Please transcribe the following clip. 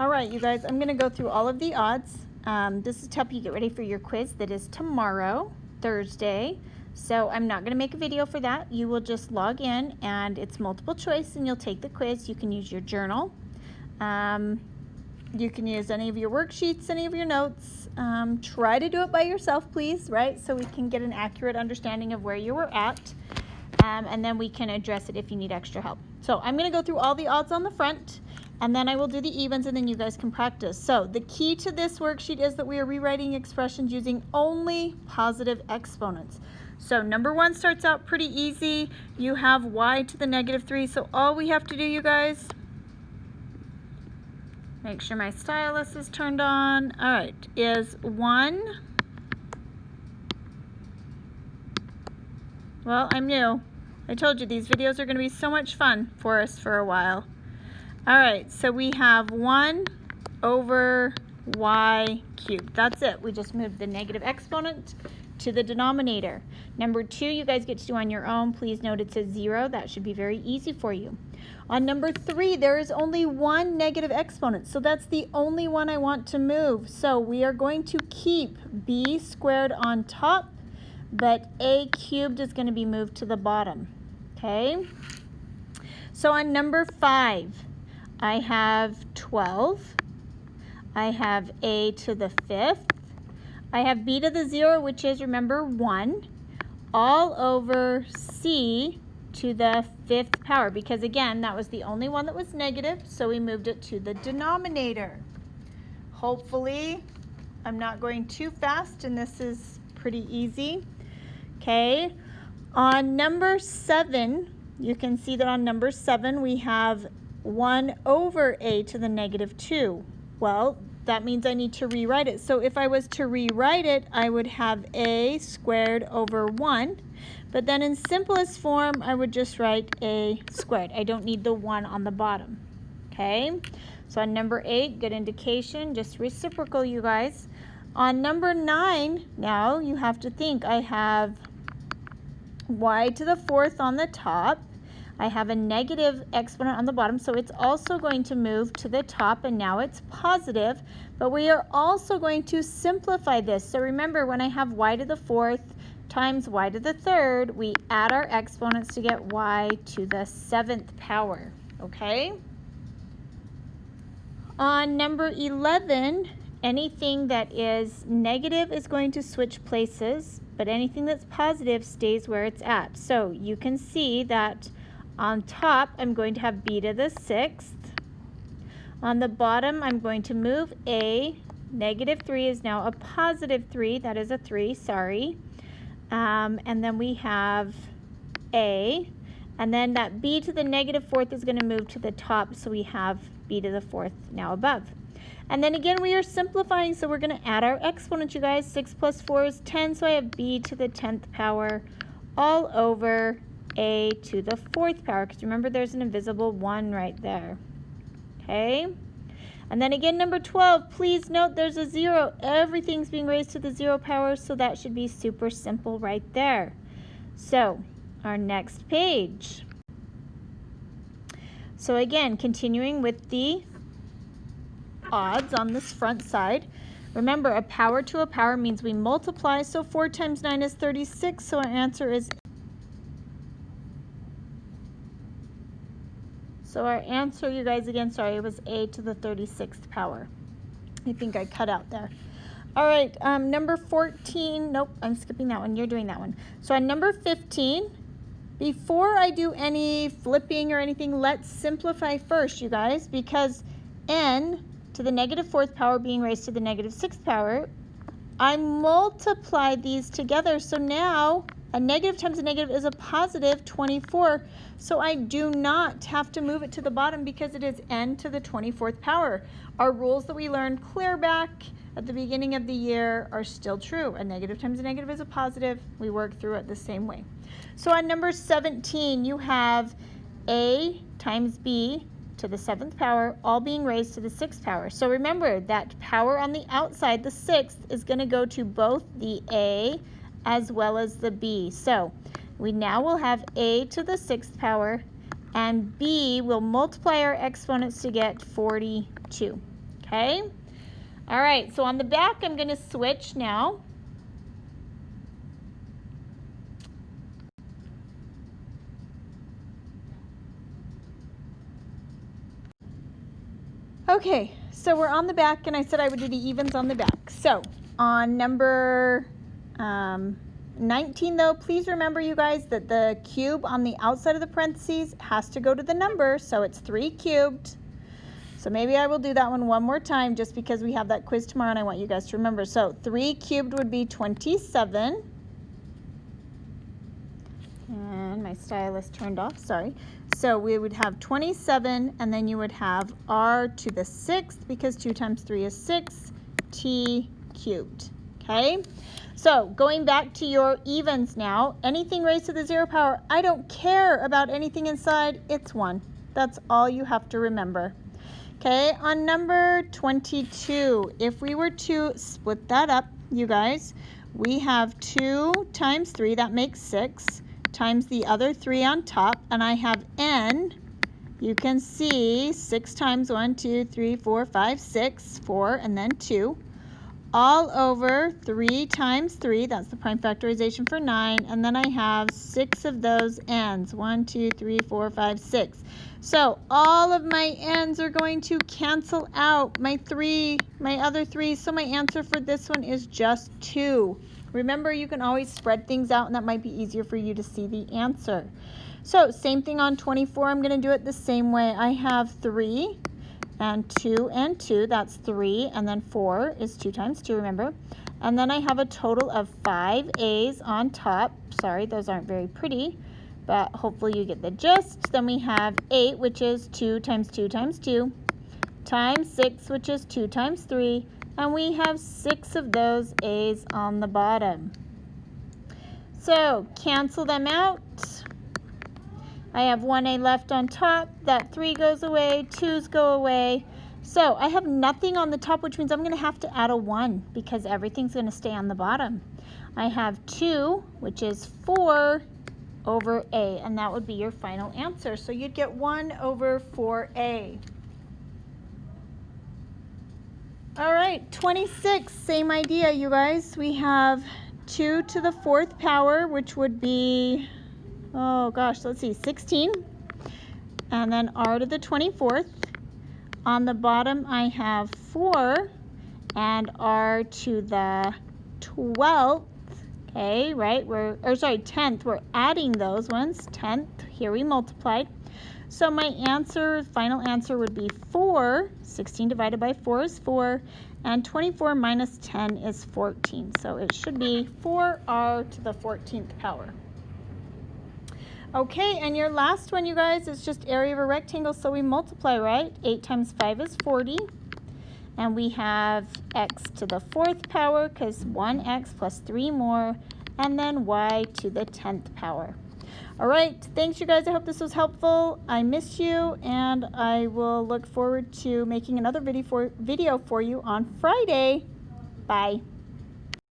All right, you guys, I'm going to go through all of the odds. This is to help you get ready for your quiz that is tomorrow, Thursday. So I'm not going to make a video for that. You will just log in, and it's multiple choice, and you'll take the quiz. You can use your journal. You can use any of your worksheets, any of your notes. Try to do it by yourself, please, right? So we can get an accurate understanding of where you were at. And then we can address it if you need extra help. So I'm going to go through all the odds on the front, and then I will do the evens, and then you guys can practice. So the key to this worksheet is that we are rewriting expressions using only positive exponents. So number one starts out pretty easy. You have y to the -3. So all we have to do, you guys, make sure my stylus is turned on. All right, is 1. Well, I'm new. I told you these videos are going to be so much fun for us for a while. All right, so we have 1 over y cubed. That's it. We just moved the negative exponent to the denominator. Number 2, you guys get to do on your own. Please note it says 0. That should be very easy for you. On number 3, there is only one negative exponent, so that's the only one I want to move. So we are going to keep b squared on top, but a cubed is going to be moved to the bottom. Okay? So on number 5, I have 12. I have a to the 5th. I have b to the 0, which is, remember, 1, all over c to the 5th power, because again, that was the only one that was negative, so we moved it to the denominator. Hopefully, I'm not going too fast, and this is pretty easy. Okay, on number 7, you can see that on number 7, we have 1 over a to the -2. Well, that means I need to rewrite it. So if I was to rewrite it, I would have a squared over 1. But then in simplest form, I would just write a squared. I don't need the 1 on the bottom. Okay? So on number 8, good indication, just reciprocal, you guys. On number 9, now you have to think. I have y to the 4th on the top. I have a negative exponent on the bottom, so it's also going to move to the top, and now it's positive. But we are also going to simplify this. So remember, when I have y to the 4th times y to the 3rd, we add our exponents to get y to the 7th power, okay? On number 11, anything that is negative is going to switch places, but anything that's positive stays where it's at. So you can see that on top, I'm going to have b to the 6th. On the bottom, I'm going to move a. -3 is now a +3. That is a 3, sorry. And then we have a. And then that b to the -4th is going to move to the top, so we have b to the 4th now above. And then again, we are simplifying, so we're going to add our exponents, you guys. 6 plus 4 is 10, so I have b to the 10th power all over a to the 4th power, because remember there's an invisible 1 right there. Okay? And then again, number 12, please note there's a 0. Everything's being raised to the 0 power, so that should be super simple right there. So, our next page. So again, continuing with the odds on this front side. Remember, a power to a power means we multiply, so 4 times 9 is 36, so our answer is So our answer, you guys, again, sorry, it was a to the 36th power. I think I cut out there. All right, number 14. Nope, I'm skipping that one. You're doing that one. So on number 15, before I do any flipping or anything, let's simplify first, you guys, because n to the -4th power being raised to the -6th power, I multiply these together. So now a negative times a negative is a positive 24. So I do not have to move it to the bottom because it is n to the 24th power. Our rules that we learned clear back at the beginning of the year are still true. A negative times a negative is a positive. We work through it the same way. So on number 17, you have a times b to the 7th power, all being raised to the 6th power. So remember that power on the outside, the 6th, is going to go to both the a as well as the b. So we now will have a to the 6th power, and b will multiply our exponents to get 42. Okay? All right, so on the back, I'm going to switch now. Okay, so we're on the back, and I said I would do the evens on the back. So on number 19, though, please remember, you guys, that the cube on the outside of the parentheses has to go to the number, so it's 3 cubed. So maybe I will do that one more time just because we have that quiz tomorrow and I want you guys to remember. So 3 cubed would be 27. And my stylus turned off, sorry. So we would have 27, and then you would have r to the 6th, because 2 times 3 is 6, t cubed. Okay? So going back to your evens now, anything raised to the 0 power, I don't care about anything inside, it's 1. That's all you have to remember. Okay, on number 22, if we were to split that up, you guys, we have 2 times 3, that makes 6, times the other 3 on top, and I have n. You can see 6 times 1, 2, 3, 4, 5, 6, 4, and then 2, all over 3 times 3, that's the prime factorization for 9, and then I have 6 of those n's, 1, 2, 3, 4, 5, 6. So all of my n's are going to cancel out my other 3, so my answer for this one is just 2. Remember, you can always spread things out, and that might be easier for you to see the answer. So same thing on 24, I'm going to do it the same way. I have 3 and 2, that's 3, and then 4 is 2 times 2, remember? And then I have a total of 5 A's on top. Sorry, those aren't very pretty, but hopefully you get the gist. Then we have 8, which is 2 times 2 times 2, times 6, which is 2 times 3, and we have 6 of those A's on the bottom. So cancel them out. I have 1A left on top, that 3 goes away, 2's go away. So I have nothing on the top, which means I'm going to have to add a 1 because everything's going to stay on the bottom. I have 2, which is 4 over A, and that would be your final answer. So you'd get 1 over 4A. All right, 26, same idea, you guys. We have 2 to the 4th power, which would be, oh gosh, let's see, 16. And then r to the 24th. On the bottom, I have 4 and r to the 12th. Okay, right? 10th. We're adding those ones. 10th. Here we multiplied. So my answer, final answer would be 4. 16 divided by 4 is 4. And 24 minus 10 is 14. So it should be 4r to the 14th power. Okay, and your last one, you guys, is just area of a rectangle, so we multiply, right? 8 times 5 is 40. And we have x to the 4th power, because 1x plus 3 more, and then y to the 10th power. All right, thanks, you guys. I hope this was helpful. I miss you, and I will look forward to making another video for you on Friday. Bye.